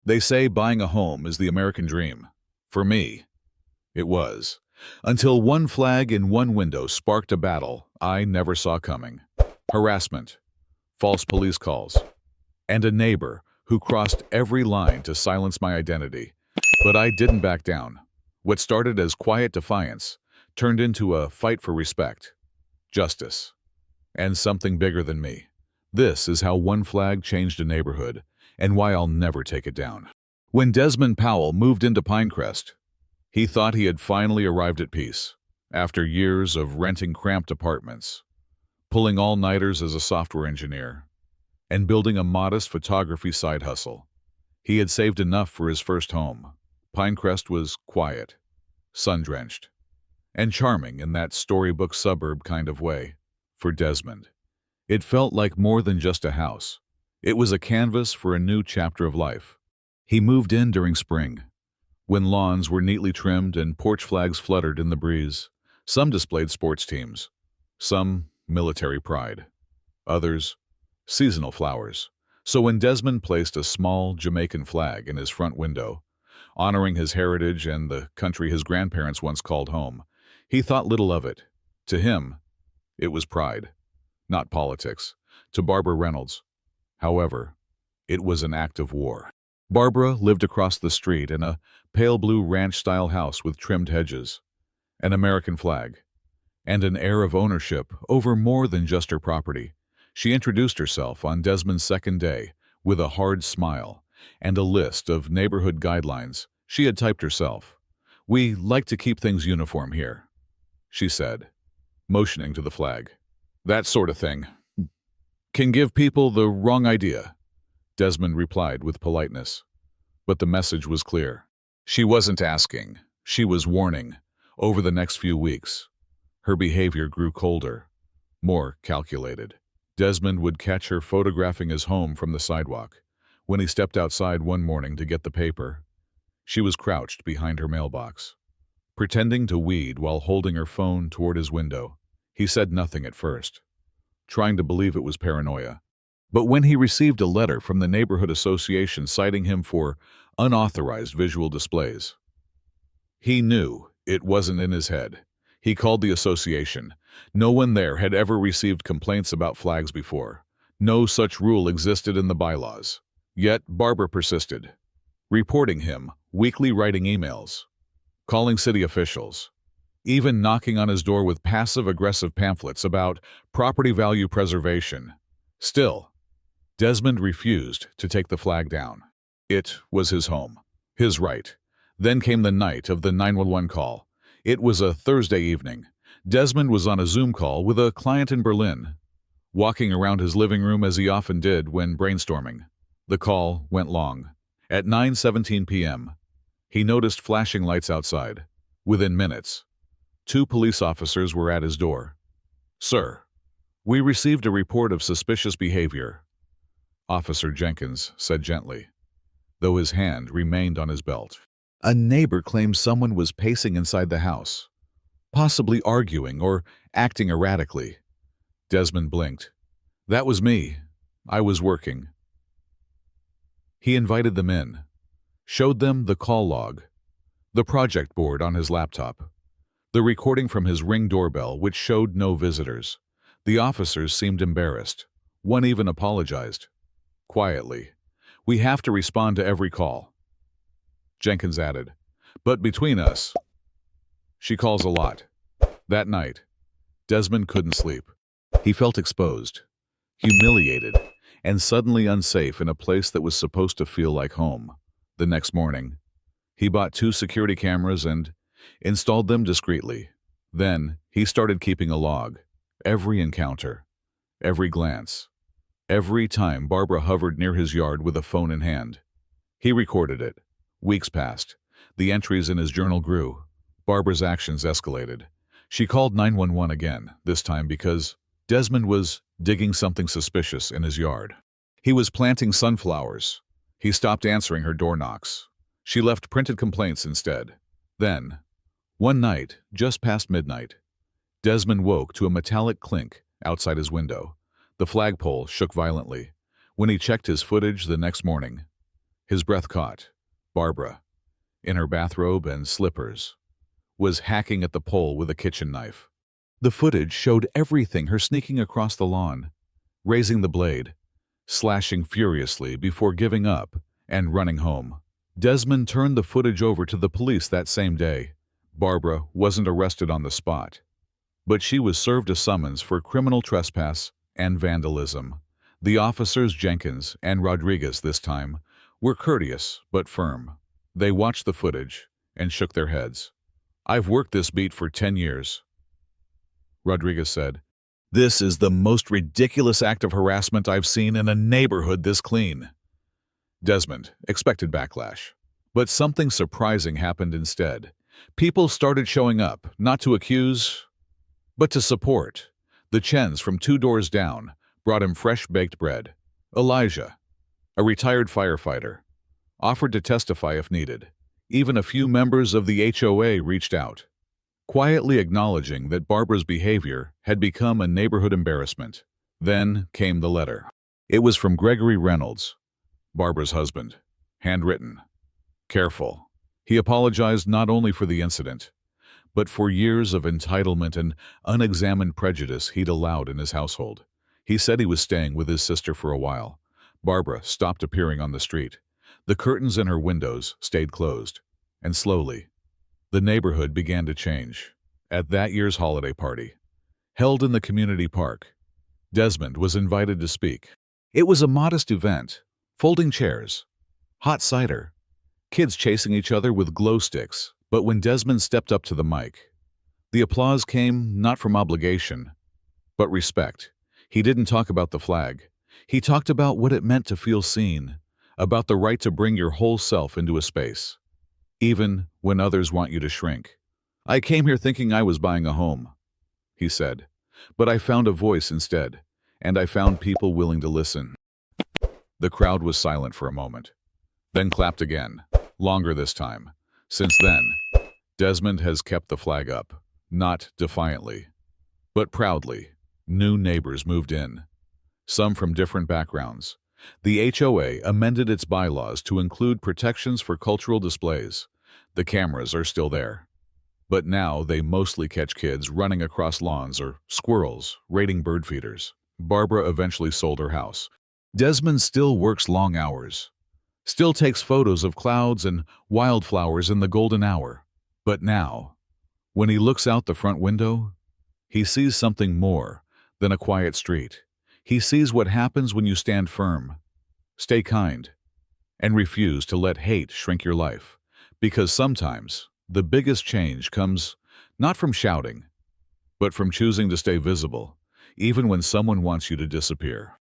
They say buying a home is the American dream. For me, it was. Until one flag in one window sparked a battle I never saw coming. Harassment, false police calls, and a neighbor who crossed every line to silence my identity. But I didn't back down. What started as quiet defiance turned into a fight for respect, justice, and something bigger than me. This is how one flag changed a neighborhood, and why I'll never take it down. When Desmond Powell moved into Pinecrest, he thought he had finally arrived at peace, after years of renting cramped apartments, pulling all-nighters as a software engineer, and building a modest photography side hustle. He had saved enough for his first home. Pinecrest was quiet, sun-drenched, and charming in that storybook suburb kind of way. For Desmond, it felt like more than just a house. It was a canvas for a new chapter of life. He moved in during spring, when lawns were neatly trimmed and porch flags fluttered in the breeze. Some displayed sports teams, some military pride, others seasonal flowers. So when Desmond placed a small Jamaican flag in his front window, honoring his heritage and the country his grandparents once called home, he thought little of it. To him, it was pride, not politics. To Barbara Reynolds, however, it was an act of war. Barbara lived across the street in a pale blue ranch-style house with trimmed hedges, an American flag, and an air of ownership over more than just her property. She introduced herself on Desmond's second day with a hard smile and a list of neighborhood guidelines she had typed herself. "We like to keep things uniform here," she said, motioning to the flag. "That sort of thing can give people the wrong idea," Desmond replied with politeness. But the message was clear. She wasn't asking, she was warning. Over the next few weeks, her behavior grew colder, more calculated. Desmond would catch her photographing his home from the sidewalk. When he stepped outside one morning to get the paper, she was crouched behind her mailbox, pretending to weed while holding her phone toward his window. He said nothing at first, trying to believe it was paranoia. But when he received a letter from the neighborhood association citing him for unauthorized visual displays, he knew it wasn't in his head. He called the association. No one there had ever received complaints about flags before. No such rule existed in the bylaws. Yet Barbara persisted, reporting him, weekly writing emails, calling city officials, even knocking on his door with passive-aggressive pamphlets about property value preservation. Still, Desmond refused to take the flag down. It was his home, his right. Then came the night of the 911 call. It was a Thursday evening. Desmond was on a Zoom call with a client in Berlin, walking around his living room as he often did when brainstorming. The call went long. At 9:17 p.m., he noticed flashing lights outside. Within minutes, 2 police officers were at his door. "Sir, we received a report of suspicious behavior," Officer Jenkins said gently, though his hand remained on his belt. "A neighbor claims someone was pacing inside the house, possibly arguing or acting erratically." Desmond blinked. "That was me. I was working." He invited them in, showed them the call log, the project board on his laptop, the recording from his Ring doorbell which showed no visitors. The officers seemed embarrassed. One even apologized. Quietly, "We have to respond to every call," Jenkins added. "But between us, she calls a lot." That night, Desmond couldn't sleep. He felt exposed, humiliated, and suddenly unsafe in a place that was supposed to feel like home. The next morning, he bought 2 security cameras and installed them discreetly. Then, he started keeping a log. Every encounter, every glance, every time Barbara hovered near his yard with a phone in hand. He recorded it. Weeks passed. The entries in his journal grew. Barbara's actions escalated. She called 911 again, this time because Desmond was digging something suspicious in his yard. He was planting sunflowers. He stopped answering her door knocks. She left printed complaints instead. Then, one night, just past midnight, Desmond woke to a metallic clink outside his window. The flagpole shook violently. When he checked his footage the next morning, His breath caught. Barbara, in her bathrobe and slippers, was hacking at the pole with a kitchen knife. The footage showed everything, her sneaking across the lawn, raising the blade, slashing furiously before giving up and running home. Desmond turned the footage over to the police that same day. Barbara wasn't arrested on the spot, but she was served a summons for criminal trespass and vandalism. The officers, Jenkins and Rodriguez this time, were courteous but firm. They watched the footage and shook their heads. "I've worked this beat for 10 years," Rodriguez said. "This is the most ridiculous act of harassment I've seen in a neighborhood this clean." Desmond expected backlash, but something surprising happened instead. People started showing up, not to accuse, but to support. The Chens from 2 doors down brought him fresh baked bread. Elijah, a retired firefighter, offered to testify if needed. Even a few members of the HOA reached out, quietly acknowledging that Barbara's behavior had become a neighborhood embarrassment. Then came the letter. It was from Gregory Reynolds, Barbara's husband, handwritten, careful. He apologized not only for the incident, but for years of entitlement and unexamined prejudice he'd allowed in his household. He said he was staying with his sister for a while. Barbara stopped appearing on the street. The curtains in her windows stayed closed, and slowly, the neighborhood began to change. At that year's holiday party, held in the community park, Desmond was invited to speak. It was a modest event, folding chairs, hot cider, kids chasing each other with glow sticks. But when Desmond stepped up to the mic, the applause came not from obligation, but respect. He didn't talk about the flag. He talked about what it meant to feel seen, about the right to bring your whole self into a space, even when others want you to shrink. "I came here thinking I was buying a home," he said, "but I found a voice instead, and I found people willing to listen." The crowd was silent for a moment, then clapped again, longer this time. Since then, Desmond has kept the flag up, not defiantly, but proudly. New neighbors moved in, some from different backgrounds. The HOA amended its bylaws to include protections for cultural displays. The cameras are still there, but now they mostly catch kids running across lawns or squirrels raiding bird feeders. Barbara eventually sold her house. Desmond still works long hours, still takes photos of clouds and wildflowers in the golden hour. But now, when he looks out the front window, he sees something more than a quiet street. He sees what happens when you stand firm, stay kind, and refuse to let hate shrink your life. Because sometimes the biggest change comes not from shouting, but from choosing to stay visible, even when someone wants you to disappear.